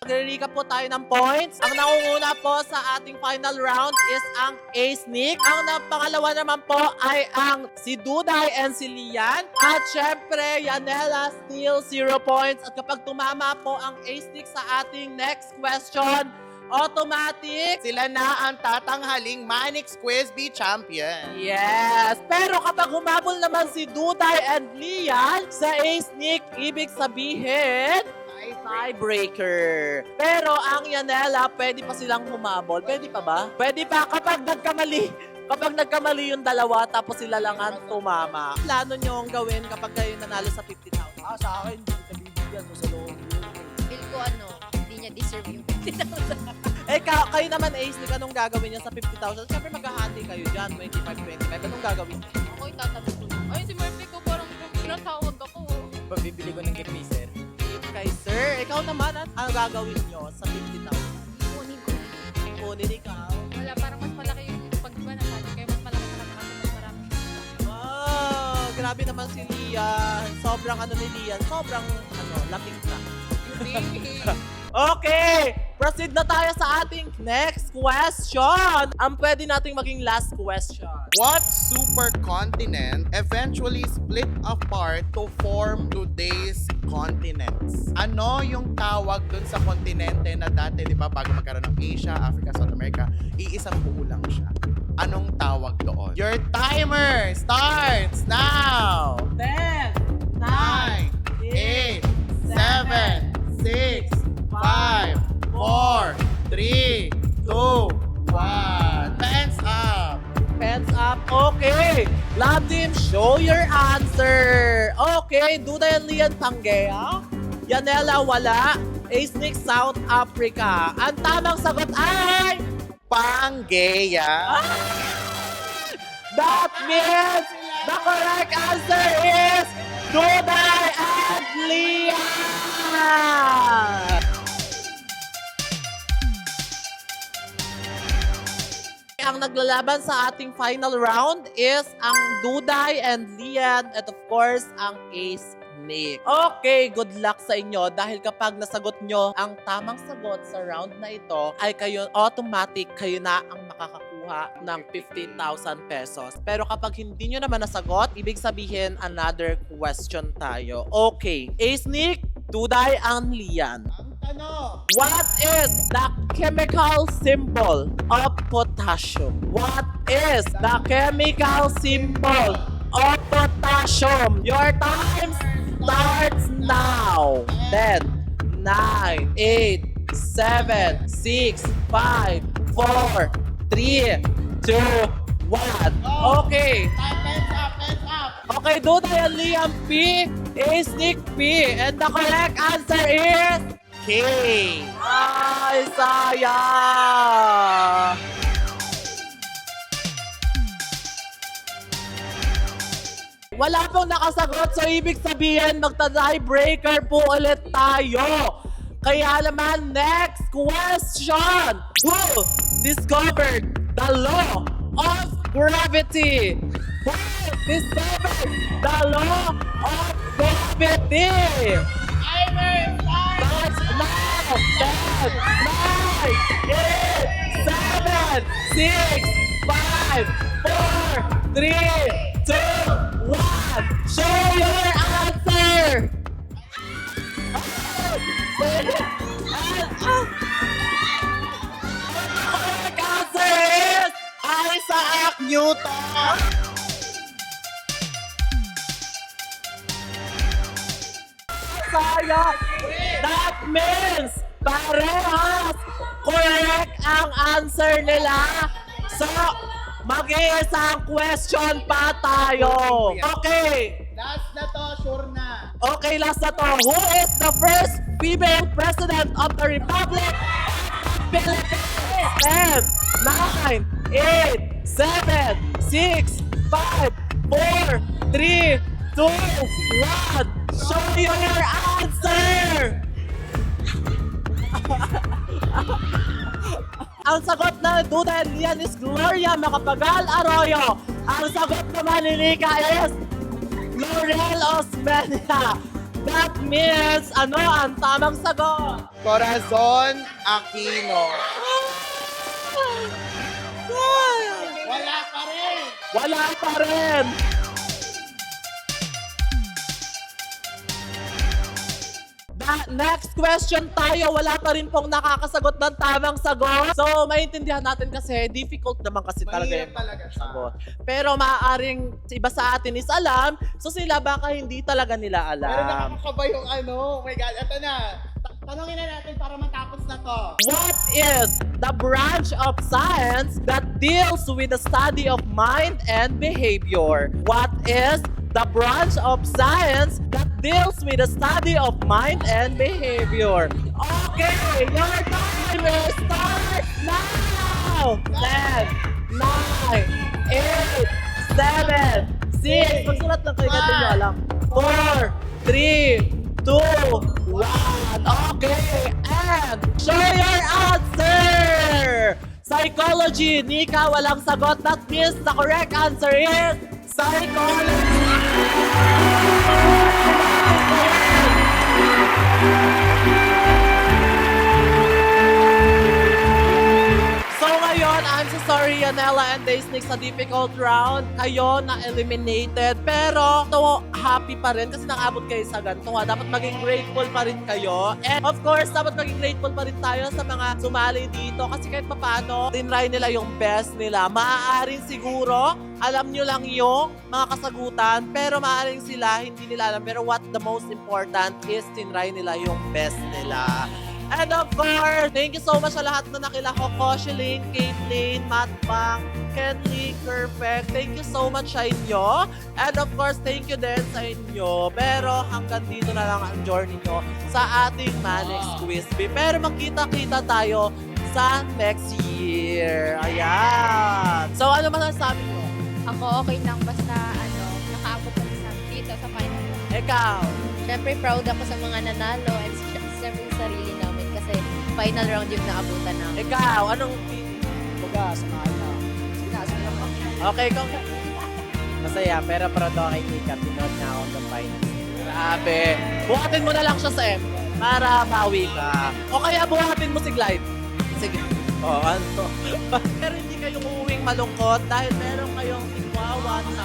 Mag-recap po tayo ng points. Ang nangunguna po sa ating final round is ang Ace Nick. Ang pangalawa naman po ay ang si Duday and si Lian. At syempre, Yanela still 0 points. At kapag tumama po ang Ace Nick sa ating next question, automatic. Sila na ang tatanghaling Manix Quiz Bee champion. Yes! Pero kapag humabol naman si Duday and Lian sa Ace Nick, ibig sabihin, tiebreaker. Pero ang Yanela, pwede pa silang humabol. Pwede pa ba? Pwede pa kapag nagkamali yung dalawa tapos sila lang ang tumama. Plano nyo ang gawin kapag kayo nanalo sa 50,000? Sa akin, nabibigyan mo sa loob. Feel ko hindi niya deserve yung 50,000. Eh, kayo naman, Ace, Nick, anong gagawin niya sa 50,000? Siyempre, mag-handi kayo dyan, 25-25. Anong gagawin niya? Ako itatanong ko. Ay, si Murphy ko parang pinatawag ako. Pabibili ko ng gift sir. Kay sir, ikaw naman, ano gagawin nyo sa 50,000? Kunin ko. Kunin ikaw. Wala, parang mas malaki yung pag diba nasali kayo, mas malaki sa kanya kasi mas marami. Wow, grabe naman si Lian. Sobrang ni Lian, sobrang lamig na. Okay, proceed na tayo sa ating next question. Ang pwede nating maging last question. What supercontinent eventually split apart to form today's continents? Ano yung tawag dun sa kontinente na dati, di ba, bago magkaroon ng Asia, Africa, South America, iisang buo lang siya. Anong tawag doon? Your timer starts now! 10, 9, 8, 7, 6, 5, 4, 3, 2, 1. Hands up! Pens up. Okay. Lab team, show your answer. Okay, Duday and Lian Pangea. Yanela wala. Ace Nick South Africa. Ang tamang sagot ay... Pangea. That means the correct answer is Duday and Lian. Ang naglalaban sa ating final round is ang Duday and Lian at of course ang Ace Nick. Okay, good luck sa inyo dahil kapag nasagot nyo ang tamang sagot sa round na ito ay kayo na ang makakakuha ng 50,000 pesos. Pero kapag hindi nyo naman nasagot, ibig sabihin another question tayo. Okay, Ace Nick, Duday and Lian. Ano? What is the chemical symbol of potassium? What is the chemical symbol of potassium? Your time starts now. 10, 9, 8, 7, 6, 5, 4, 3, 2, 1. Okay. Hands up! Okay, Duday and Liam P. Ace Nick P. And the correct answer is... K. Ay, sayang! Wala pong nakasagot, so ibig sabihin magta-tiebreaker po ulit tayo. Kaya naman, next question. Who discovered the law of gravity? Who discovered the law of gravity? That's now! 10, 9, 8, 7, 6, 5, 4, 3, 2, 1. Show your answer! Isaac Newton! Sayang! That means parehas correct ang answer nila. So, mag-iisang question pa tayo. Okay. Last na to, sure na. Okay, last na to. Who is the first female president of the Republic of the Philippines? 10, 9, 8, 7, 6, 5, 4, 3, 2, 1. Show your answer! Ang sagot na Duda Lian is Gloria Macapagal Arroyo. Ang sagot naman ni Nika is Laurel Osmeña. That means, ano ang tamang sagot? Corazon Aquino. Wala pa rin. Wala pa rin. Next question tayo. Wala pa rin pong nakakasagot ng tamang sagot. So, maintindihan natin kasi difficult naman kasi talaga Mahirap yung talaga siya. sagot. Pero maaaring iba sa atin is alam. So, sila baka hindi talaga nila Pero alam. nakakakaba yung ano. Oh my God, eto na. Tanongin na natin para matapos na to. What is the branch of science that deals with the study of mind and behavior? What is the branch of science that deals with the study of mind and behavior? Okay, your time will start now! 10, 9, 8, 7, 6, magsulat lang kayo, ganito nyo alam. 4, 3, 2, 1. Okay, and show your answer! Psychology, Nika, walang sagot. That means the correct answer is psychology! So ngayon, I'm so sorry Yanela and Daysnick sa difficult round. Kayo na-eliminated. Pero to happy pa rin kasi nakabot kayo sa ganito. Dapat maging grateful pa rin kayo. And of course, dapat maging grateful pa rin tayo sa mga sumali dito. Kasi kahit paano, tinry nila yung best nila. Maaaring siguro, alam nyo lang yung mga kasagutan. Pero maaaring sila, hindi nila alam. Pero what the most important is tinry nila yung best nila. And of course, thank you so much sa lahat na nakilako ko. Shilin, Caitlin, Matt Bang, Kenley, Perfect. Thank you so much sa inyo. And of course, thank you din sa inyo. Pero hanggang dito na lang ang journey nyo sa ating Manix Quiz Bee. Pero magkita-kita tayo sa next year. Ayan. So ano masasabi mo? Ako okay lang basta nakaabot kami dito sa final. Ikaw. Siyempre, proud ako sa mga nanalo and siyempre sa sarili namin kasi final round yung naabutan namin. Ikaw, anong feeling? Baga, sa kanya. Sinasunod ako. Okay, kung Masaya, pero proud ako kay Nika. Pinod na ako sa finals. grabe. Buhatin mo na lang siya sa M para bawi ka. O kaya buhatin mo si Glide. Sige. Ano to? Pero hindi kayo uuwing malungkot dahil meron kayong tigwa 1,000.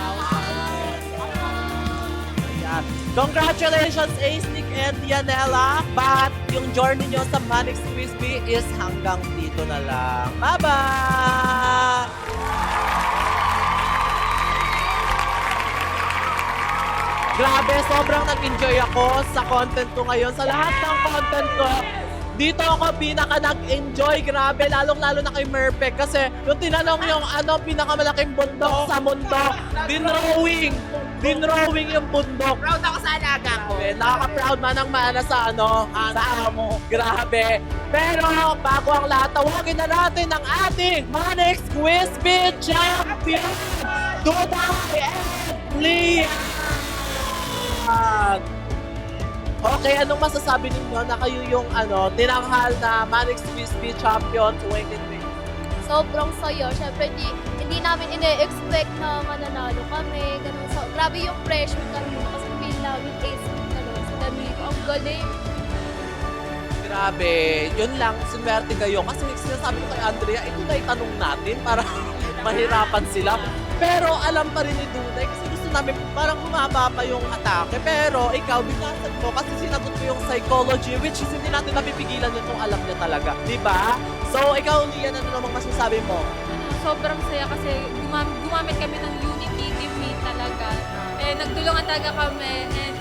Ayan. Congratulations, Ace-Nick and Yanela. But yung journey nyo sa Manix Quiz Bee is hanggang dito na lang. Bye-bye! Grabe, sobrang nag-enjoy ako sa content ko ngayon. Sa lahat ng content ko, dito ako pinaka nag-enjoy. Grabe, lalong-lalo na kay Merpek. Kasi yung tinanong yung pinakamalaking bundok sa mundo, dinrowing yung bundok. Proud ako sa alaga ko. Nakaka-proud manang-mana sa sa amo. Grabe. Pero bago ang lahat, tawagin na natin ang ating Manix Quiz Bee Champion, Duday and Lian. Okay, anong masasabi ninyo na kayo yung tinanghal na Manix Quiz Bee Champion 2020? Sobrang saya. Siyempre, hindi namin ine-expect na mananalo kami. Ganun. So, grabe yung pressure kami kasi feel namin ace sa Danilo. Ang galing. Grabe, yun lang, swerte kayo. Kasi sinasabi ko kay Andrea, ito na itanong natin para mahirapan sila. Pero alam pa rin ni Duday kasi gusto namin parang humaba pa yung atake. Pero ikaw, binasag mo kasi sinagot mo yung psychology which is hindi natin napipigilan yun kung alam niya talaga. Diba? So ikaw, Lian, ano namang masasabi mo? sobrang saya kasi gumamit kami ng Unity Team Meet talaga. Nagtulungan talaga kami and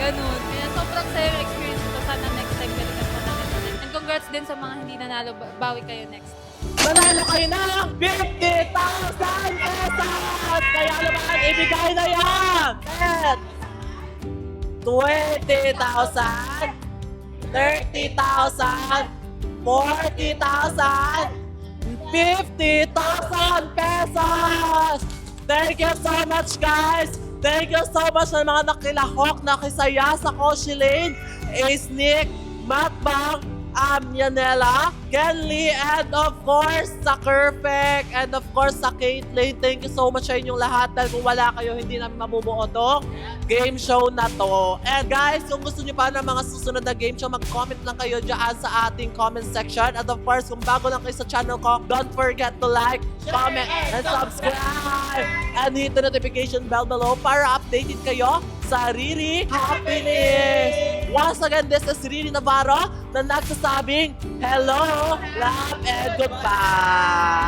ganun. Kaya sobrang saya yung experience ko. Sana next time balikan pa natin ulit. And congrats din sa mga hindi nanalo. Bawi kayo next. Manalo kayo ng 50,000 pesos! Kaya naman, ibigay na yan! 20,000, 30,000, 40,000, 50,000 pesos! Thank you so much, guys! Thank you so much sa mga nakilahok, nakisaya sa Koshi Lane, Ace Nick, Matbang, Yanela, Kenly, and of course, sa Perfect, and of course, sa Caitlyn. Thank you so much sa inyong lahat dahil kung wala kayo, hindi namin mabubuo tong game show na to. And guys, kung gusto nyo pa ng mga susunod na game show, mag-comment lang kayo dyan sa ating comment section. And of course, kung bago lang kayo sa channel ko, don't forget to like, comment, and subscribe. And hit the notification bell below para updated kayo sa Riri Happiness. Once again, this is Riri Navarro na nagsasabing hello, love, and goodbye.